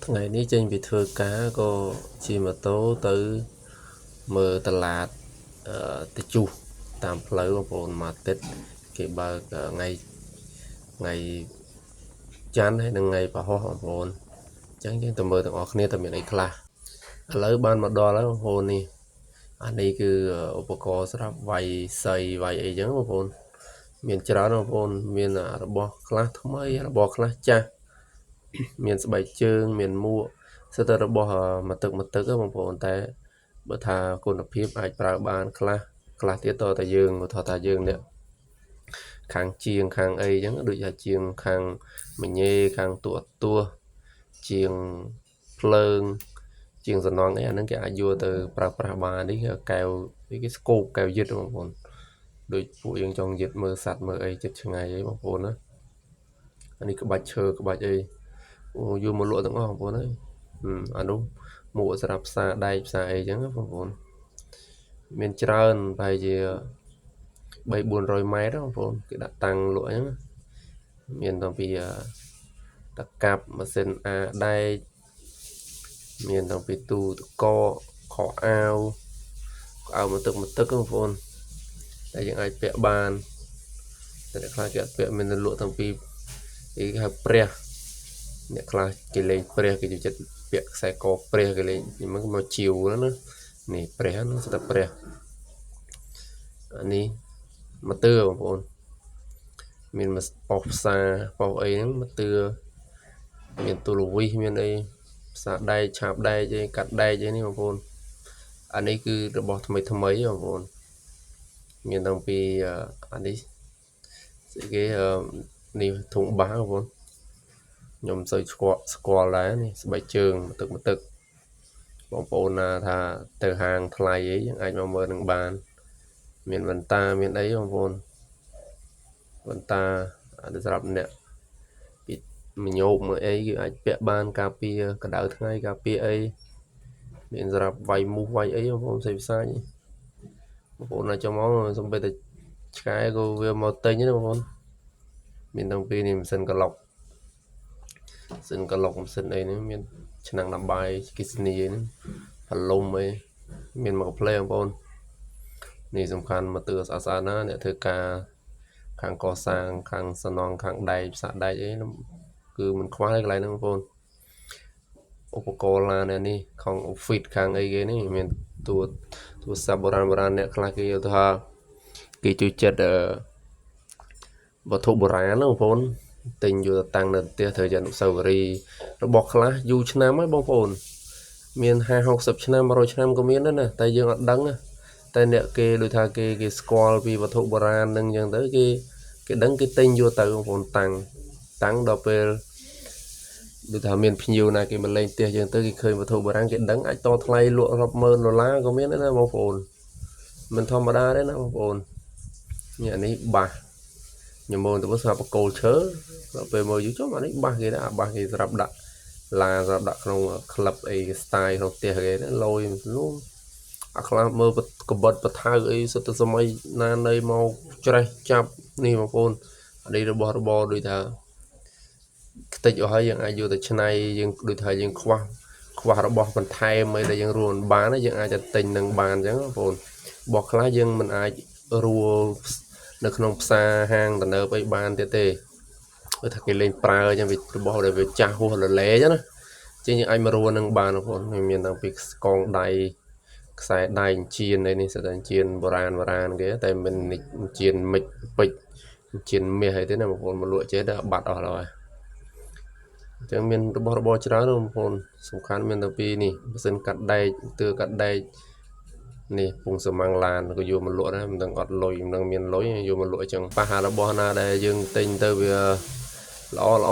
Ngày ní trên bị thưa cá có chi mà tố tới mơ tà lạt tê chu tạm lấy một bồn mà tết cái bà ngày ngày chán hay là ngày bà hoa một bồn chẳng chứ tầm mơ tầm ọc nè tầm miệng ấy khla lấy ban mà đo lấy một bồn nè anh đi cứឧបករណ៍ស្រាប់វាយសីវាយអីចឹងបងប្អូនមានច្រើនបងប្អូនមានរបស់ខ្លះថ្មីរបស់ខ្លះចាស់មានស្បែកជើងមានមួកសិតតែរបស់មកទឹកបងប្អូនតែបើថាគុណភាពអាចប្រើបានខ្លះទៀតតតែយើងឧទាហរណ៍ថាយើងនេះខាងជាងខាងអីចឹងដូចថាជាងខាងមញេខាងទួជាងភ្លើងជាងសំណងអីអាហ្នឹងគេអាចយកទៅប្រើប្រាស់បាននេះកែវគេស្គូបកែវយឹតបងប្អូនដូចពួកយើងចង់យឹតមើលសัตว์មើលអីចិត្តឆ្ងាយអីបងប្អូនណាអានេះក្បាច់ឈើក្បាច់អីអូយកមកលក់ទាំងអស់បងប្អូនអើយអានោះមួកសម្រាប់ផ្សារដែកផ្សារអីចឹងបងប្អូនមានច្រើនប្រហែលជា300-400 ម៉ែត្របងប្អូនគេដាក់តាំងលក់អញ្ចឹងមានតាំងពីតកាប់ម៉ាស៊ីនអាដែកមានតាំងពីទូតកខោអាវមកទឹកបងប្អូនតែយើងអាចពាក់បានតែអ្នកខ្លះគេអត់ពាក់មានលក់តាំងពីគេហៅព្រះអ្នកខ្លះគេលេងព្រះគេចូលចិត្តពាក់ខ្សែកព្រះគេលេងមកជាវណានេះព្រះហ្នឹងស្ដាប់ព្រះអានេះមកទឿបងប្អូនមានមកប៉ោះផ្សារប៉ោះអីហ្នឹងមកទឿមានទូលវីសមានអីផ្សារដែកឆាបដែកអីកាត់ដែកអីនេះបងប្អូនអានេះគឺរបស់ថ្មីបងប្អូនមានតាំងពីអានេះស្អីគេនេះធុងបាសបងប្អូនខ្ញុំសូវស្គាល់ដែរនេះស្បែកជើងមកទឹកបងប្អូនណាថាទៅហាងថ្លៃអីយើងអាចមកមើលនឹងបានមានវ៉ែនតាមានអីបងប្អូនវ៉ែនតាសម្រាប់អ្នកពីមញោបមើលអីគឺអាចពាក់បានការពារកម្ដៅថ្ងៃការពារអីមានសម្រាប់វាយមូសវាយអីបងប្អូនផ្សេងបងប្អូនណាចូលមកសំបីតែឆ្កែក៏វាមកទិញណាបងប្អូនមានតាំងពីនេះម៉ាស៊ីនកឡុកម៉ាស៊ីនអីនេះមានឆ្នាំងដាំបាយគិសនីនេះផាឡុំអីមានមកផ្លេបងប្អូននេះសំខាន់មកទឿស្អាតណាអ្នកធ្វើការខាងកសាងខាងសំណងខាងដែកផ្សារដែកអីគឺមិនខ្វះទេកន្លែងហ្នឹងបងប្អូនឧបករណ៍ឡាននេះខាង office ខាងអីគេនេះមានទូរស័ព្ទបុរាណអ្នកខ្លះគេយកទៅថាគេជួយចិត្តវត្ថុបុរាណណាបងប្អូនទិញយកទៅតាំងនៅផ្ទះធ្វើជាអនុស្សាវរីយ៍របស់ខ្លះយូរឆ្នាំហើយបងប្អូនមាន50-60 ឆ្នាំ100 ឆ្នាំក៏មានដែរណាតែយើងអត់ដឹងណាតែអ្នកគេដូចថាគេស្គាល់ពីវត្ថុបុរាណនឹងអញ្ចឹងទៅគេដឹងគេទិញយកទៅបងប្អូនតាំងដល់ពេលដូចថាមានភ្ញៀវណាគេមកលេងផ្ទះអញ្ចឹងទៅគេឃើញវត្ថុបុរាណគេដឹងអាចតថ្លៃលក់រាប់ម៉ឺនដុល្លារក៏មានដែរណាបងប្អូនមិនធម្មតាទេណាបងប្អូននេះអានេះបាសខ្ញុំមើលទៅស្រាប់បកគោលឈើដល់ពេលមើលយូរចុះអានេះបាសគេណាបាសគេសម្រាប់ដាក់ឡាសម្រាប់ដាក់ក្នុងក្លឹបអី style ក្នុងផ្ទះគេណាលយនោះអាខ្លះមើលកបិតបថៅអីសិតទៅសម័យណានៃមកច្រេះចាប់នេះបងប្អូនអានេះរបស់របរដូចថាខ្ទេចអស់ហើយយើងអាចយកទៅច្នៃយើងដូចថាយើងខ្វះរបស់បន្ថែមអីដែលយើងរួចបានយើងអាចទៅទិញនឹងបានអញ្ចឹងបងប្អូនរបស់ខ្លះយើងមិនអាចរួនៅក្នុងផ្សារហាងទំនើបអីបានទៀតទេព្រោះថាគេលេងប្រើអញ្ចឹងវារបស់ដែលវាចាស់ហួសលលេអញ្ចឹងណាជាងយើងអាចមករួនឹងបានបងប្អូនមានតាំងពីកងដៃខ្សែដៃជៀននេះស្អាតជៀនបុរាណគេតែមិនជៀនមិចពេជ្រជៀនមាសអីទេណាបងប្អូនមកលក់ចេះតែបាត់អស់ហើយអញ្ចឹងមានរបស់របរច្រើនបងប្អូនសំខាន់មានតាំងពីនេះម៉ាស៊ីនកាត់ដែកកាត់ដែកនេះពងសម៉ាំងឡានក៏យកមកលក់ដែរមិនដឹងអត់លុយមិនដឹងមានលុយយកមកលក់អញ្ចឹងប៉ះរបស់ណាដែលយើងទិញទៅវាល្អ